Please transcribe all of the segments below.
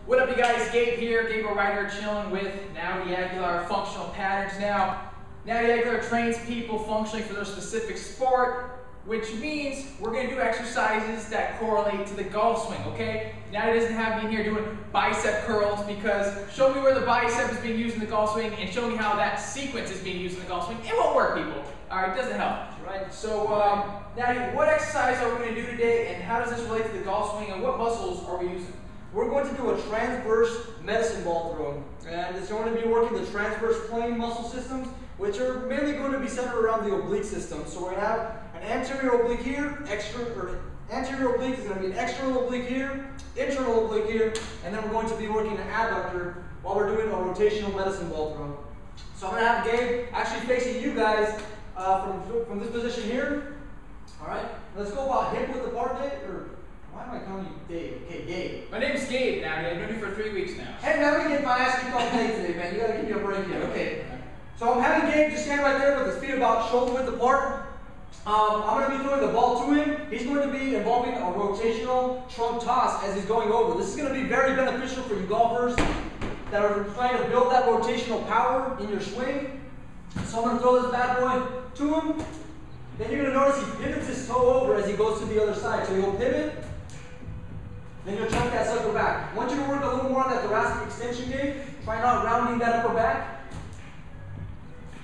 What up, you guys? Gabe here, Gabe Ryder, chilling with Naudi Aguilar Functional Patterns. Now, Naudi Aguilar trains people functionally for their specific sport, which means we're going to do exercises that correlate to the golf swing, okay? Naudi doesn't have me in here doing bicep curls because show me where the bicep is being used in the golf swing and show me how that sequence is being used in the golf swing. It won't work, people. All right, it doesn't help, right? So, Naudi, what exercise are we going to do today, and how does this relate to the golf swing, and what muscles are we using? We're going to do a transverse medicine ball throw, and it's going to be working the transverse plane muscle systems, which are mainly going to be centered around the oblique system. So we're going to have an anterior oblique here, anterior oblique is going to be an external oblique here, internal oblique here, and then we're going to be working an adductor while we're doing a rotational medicine ball throw. So I'm going to have Gabe actually facing you guys from this position here. All right, let's go about hip width apart, Gabe, or why am I calling you Dave? Okay, Gabe. My name's Gabe, Naudi. I've known you for 3 weeks now. Hey, man, we get my ass kicked all day today, man. You gotta give me a break here. Okay. So I'm having Gabe just stand right there with his feet about shoulder width apart. I'm going to be throwing the ball to him. He's going to be involving a rotational trunk toss as he's going over. This is going to be very beneficial for you golfers that are trying to build that rotational power in your swing. So I'm going to throw this bad boy to him. Then you're going to notice he pivots his toe over as he goes to the other side. So he'll pivot. Then you'll chunk that sucker back. I want you to work a little more on that thoracic extension, Gabe. Try not rounding that upper back.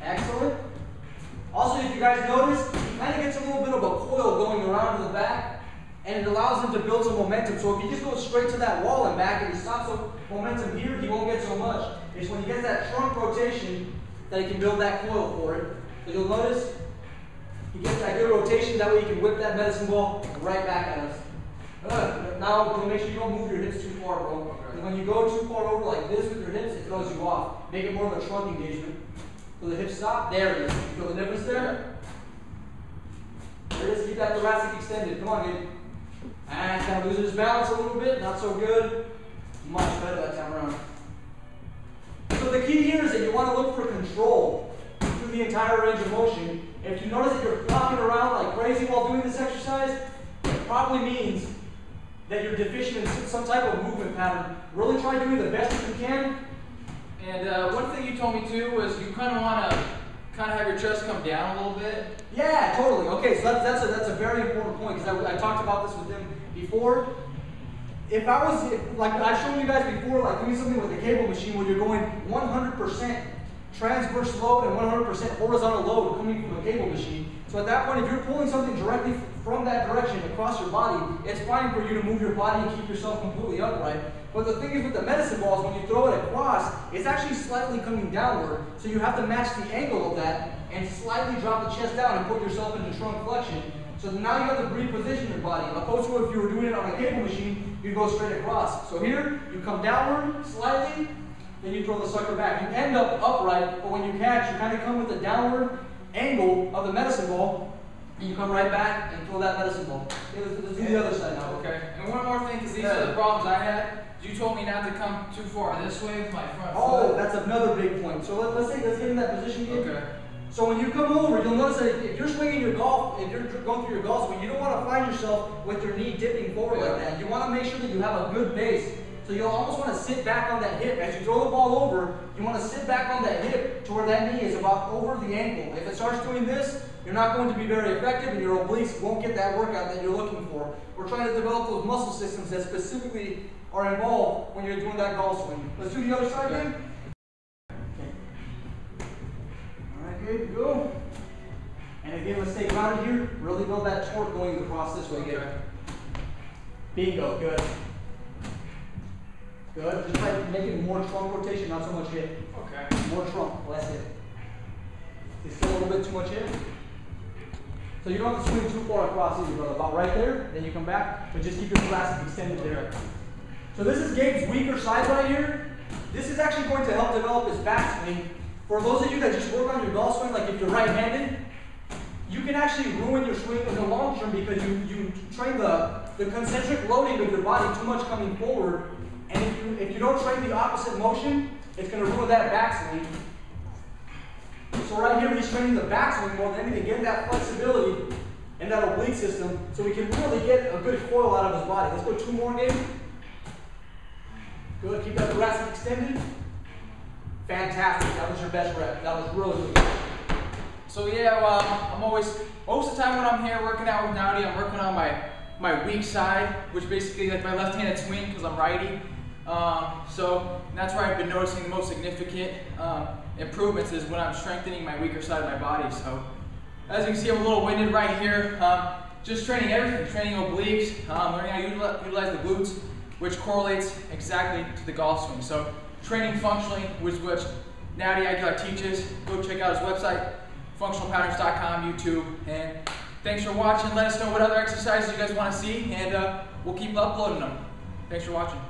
Excellent. Also, if you guys notice, he kind of gets a little bit of a coil going around to the back, and it allows him to build some momentum. So if he just goes straight to that wall and back, and he stops the momentum here, he won't get so much. It's when he gets that trunk rotation that he can build that coil for it. So you'll notice he gets that good rotation, that way he can whip that medicine ball right back at us. Now, make sure you don't move your hips too far, bro. Because when you go too far over like this with your hips, it throws you off. Make it more of a trunk engagement. So the hips stop. There it is. You feel the difference there? There it is. Keep that thoracic extended. Come on, Gabe. And kind of losing his balance a little bit. Not so good. Much better that time around. So the key here is that you want to look for control through the entire range of motion. If you notice that you're flopping around like crazy while doing this exercise, it probably means that you're deficient in some type of movement pattern. Really try doing the best that you can. And one thing you told me too was you kind of want to have your chest come down a little bit. Yeah, totally. Okay, so that's a very important point because I talked about this with him before. If I was, like I showed you guys before, like doing something with a cable machine where you're going 100% transverse load and 100% horizontal load coming from a cable machine. So at that point, if you're pulling something directly from that direction across your body, it's fine for you to move your body and keep yourself completely upright. But the thing is with the medicine balls, when you throw it across, it's actually slightly coming downward. So you have to match the angle of that and slightly drop the chest down and put yourself into trunk flexion. So now you have to reposition your body. Opposed to if you were doing it on a cable machine, you go straight across. So here, you come downward slightly, then you throw the sucker back. You end up upright, but when you catch, you kind of come with the downward angle of the medicine ball, and you come right back and throw that medicine ball. Okay, let's do the other side now. Okay. And one more thing, because these are the problems I had. You told me not to come too far this way with my front foot. Oh, that's another big point. So let's get in that position again. Okay. So when you come over, you'll notice that if you're swinging your golf, if you're going through your golf swing, you don't want to find yourself with your knee dipping forward like that. You want to make sure that you have a good base. So you'll almost want to sit back on that hip. As you throw the ball over, you want to sit back on that hip to where that knee is about over the ankle. If it starts doing this, you're not going to be very effective and your obliques won't get that workout that you're looking for. We're trying to develop those muscle systems that specifically are involved when you're doing that golf swing. Let's do the other side again. Okay. All right, Gabe, go. And again, let's stay grounded here. Really build that torque going across this way, Gabe. Okay. Bingo, good. Good. Just try making more trunk rotation, not so much hip. Okay. More trunk, less hip. It's still a little bit too much hip. So you don't have to swing too far across either, brother. About right there, then you come back, but just keep your thoracic extended there. So this is Gabe's weaker side right here. This is actually going to help develop his backswing. For those of you that just work on your golf swing, like if you're right-handed, you can actually ruin your swing in the long term because you train the concentric loading of your body too much coming forward. And if you don't train the opposite motion, it's going to ruin that backswing. So right here, he's training the backswing more than anything, getting that flexibility in that oblique system so we can really get a good coil out of his body. Let's go 2 more, Gabe. Good, keep that thoracic extended. Fantastic, that was your best rep. That was really good. So yeah, I'm always, most of the time when I'm here working out with Naudi, I'm working on my weak side, which basically like my left-handed swing because I'm righty. So that's where I've been noticing the most significant improvements is when I'm strengthening my weaker side of my body. So as you can see, I'm a little winded right here. Just training everything, training obliques, learning how to utilize the glutes, which correlates exactly to the golf swing. So training functionally, which Naudi Aguilar teaches. Go check out his website, functionalpatterns.com, YouTube, and thanks for watching. Let us know what other exercises you guys want to see, and we'll keep uploading them. Thanks for watching.